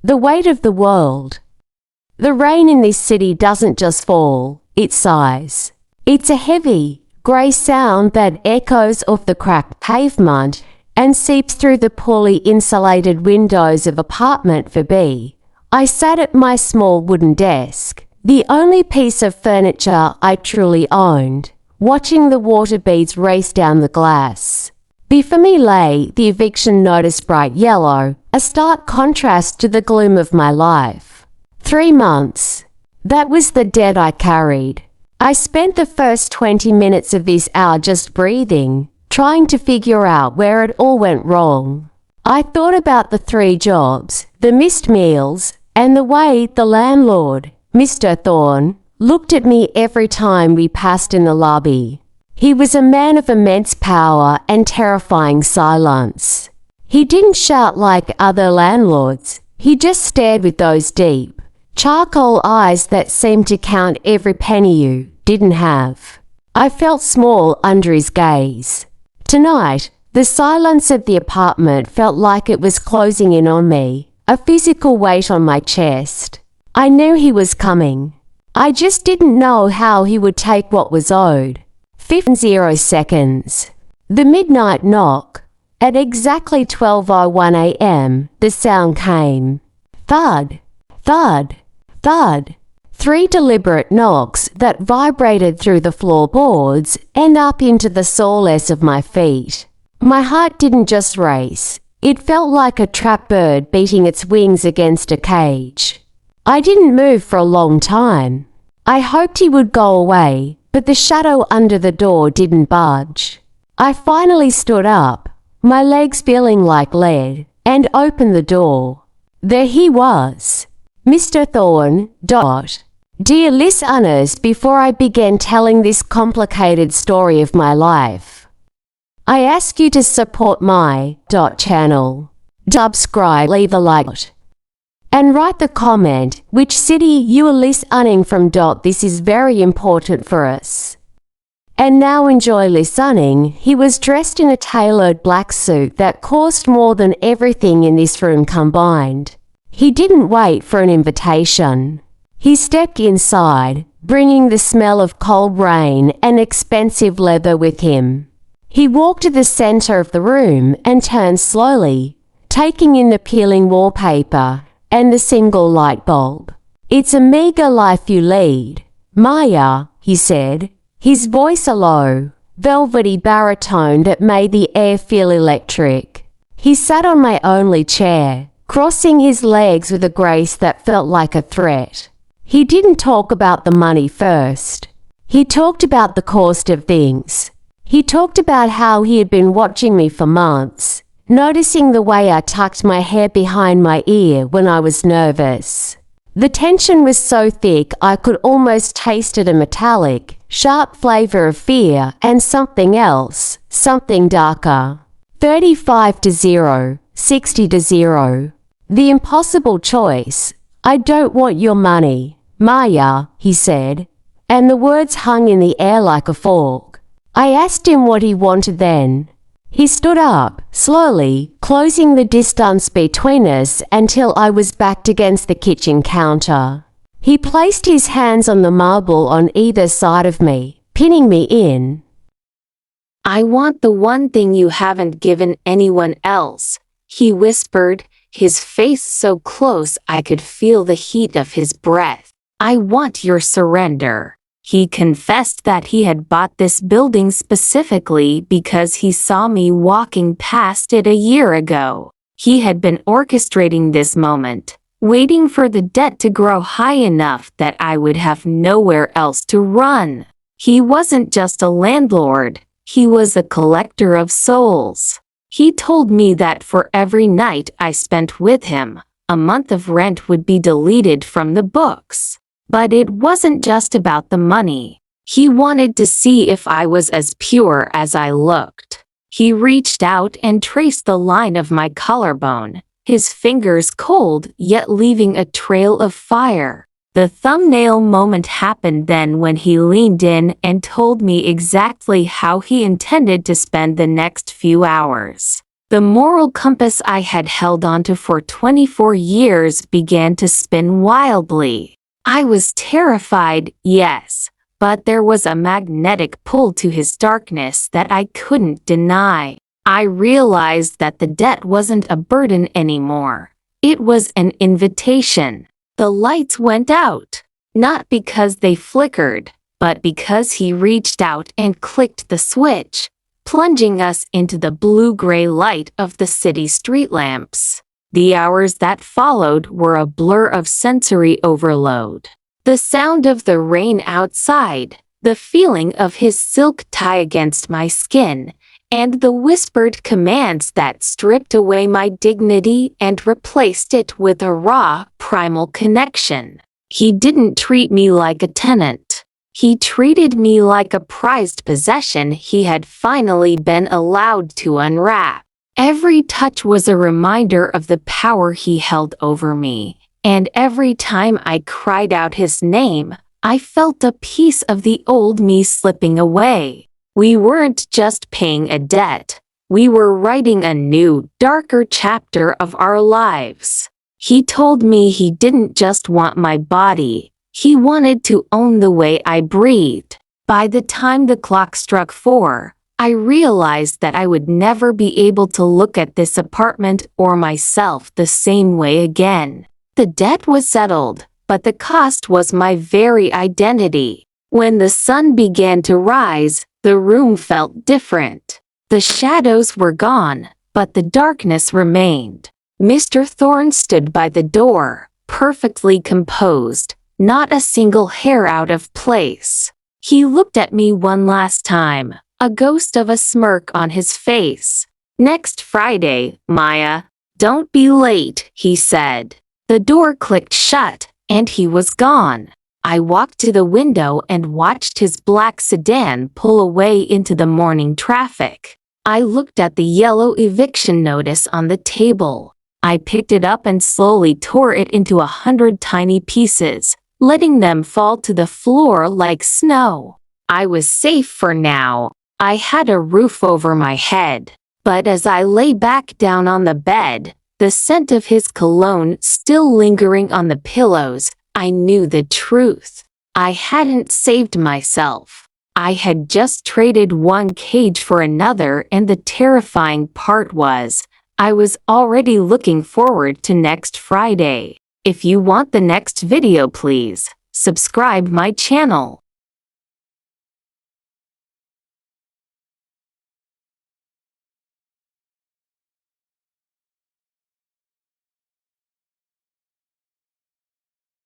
The weight of the world. The rain in this city doesn't just fall, it sighs. It's a heavy, grey sound that echoes off the cracked pavement and seeps through the poorly insulated windows of apartment 4B. I sat at my small wooden desk, the only piece of furniture I truly owned, watching the water beads race down the glass. Before me lay the eviction notice, bright yellow, a stark contrast to the gloom of my life. 3 months. That was the debt I carried. I spent the first 20 minutes of this hour just breathing, trying to figure out where it all went wrong. I thought about the 3 jobs, the missed meals, and the way the landlord, Mr. Thorne, looked at me every time we passed in the lobby. He was a man of immense power and terrifying silence. He didn't shout like other landlords. He just stared with those deep, charcoal eyes that seemed to count every penny you didn't have. I felt small under his gaze. Tonight, the silence of the apartment felt like it was closing in on me, a physical weight on my chest. I knew he was coming. I just didn't know how he would take what was owed. 50 seconds. The midnight knock. At exactly 12:01 a.m., the sound came. Thud, thud, thud. 3 deliberate knocks that vibrated through the floorboards and up into the soles of my feet. My heart didn't just race. It felt like a trapped bird beating its wings against a cage. I didn't move for a long time. I hoped he would go away, but the shadow under the door didn't budge. I finally stood up, my legs feeling like lead, and opened the door. There he was. Mr. Thorne. Dear listeners, before I begin telling this complicated story of my life, I ask you to support my channel. Subscribe, leave a like, and write the comment which city you are listening from. This is very important for us. And now enjoy listening. He was dressed in a tailored black suit that cost more than everything in this room combined. He didn't wait for an invitation. He stepped inside, bringing the smell of cold rain and expensive leather with him. He walked to the center of the room and turned slowly, taking in the peeling wallpaper and the single light bulb. It's a meager life you lead, Maya, he said, his voice a low, velvety baritone that made the air feel electric. He sat on my only chair, crossing his legs with a grace that felt like a threat. He didn't talk about the money first. He talked about the cost of things. He talked about how he had been watching me for months, noticing the way I tucked my hair behind my ear when I was nervous. The tension was so thick I could almost taste it, a metallic, sharp flavor of fear and something else, something darker. 35-0, 60-0. The impossible choice. I don't want your money, Maya, he said, and the words hung in the air like a fork. I asked him what he wanted then. He stood up, slowly, closing the distance between us until I was backed against the kitchen counter. He placed his hands on the marble on either side of me, pinning me in. I want the one thing you haven't given anyone else, he whispered, his face so close I could feel the heat of his breath. I want your surrender. He confessed that he had bought this building specifically because he saw me walking past it a year ago. He had been orchestrating this moment, waiting for the debt to grow high enough that I would have nowhere else to run. He wasn't just a landlord, he was a collector of souls. He told me that for every night I spent with him, a month of rent would be deleted from the books. But it wasn't just about the money. He wanted to see if I was as pure as I looked. He reached out and traced the line of my collarbone, his fingers cold yet leaving a trail of fire. The thumbnail moment happened then when he leaned in and told me exactly how he intended to spend the next few hours. The moral compass I had held onto for 24 years began to spin wildly. I was terrified, yes, but there was a magnetic pull to his darkness that I couldn't deny. I realized that the debt wasn't a burden anymore. It was an invitation. The lights went out, not because they flickered, but because he reached out and clicked the switch, plunging us into the blue-gray light of the city street lamps. The hours that followed were a blur of sensory overload. The sound of the rain outside, the feeling of his silk tie against my skin, and the whispered commands that stripped away my dignity and replaced it with a raw, primal connection. He didn't treat me like a tenant. He treated me like a prized possession he had finally been allowed to unwrap. Every touch was a reminder of the power he held over me, and every time I cried out his name, I felt a piece of the old me slipping away. We weren't just paying a debt. We were writing a new, darker chapter of our lives. He told me he didn't just want my body. He wanted to own the way I breathed. By the time the clock struck 4, I realized that I would never be able to look at this apartment or myself the same way again. The debt was settled, but the cost was my very identity. When the sun began to rise, the room felt different. The shadows were gone, but the darkness remained. Mr. Thorne stood by the door, perfectly composed, not a single hair out of place. He looked at me one last time, a ghost of a smirk on his face. "Next Friday, Maya. Don't be late," he said. The door clicked shut, and he was gone. I walked to the window and watched his black sedan pull away into the morning traffic. I looked at the yellow eviction notice on the table. I picked it up and slowly tore it into 100 tiny pieces, letting them fall to the floor like snow. I was safe for now. I had a roof over my head. But as I lay back down on the bed, the scent of his cologne still lingering on the pillows, I knew the truth. I hadn't saved myself. I had just traded one cage for another, and the terrifying part was, I was already looking forward to next Friday. If you want the next video, please subscribe my channel.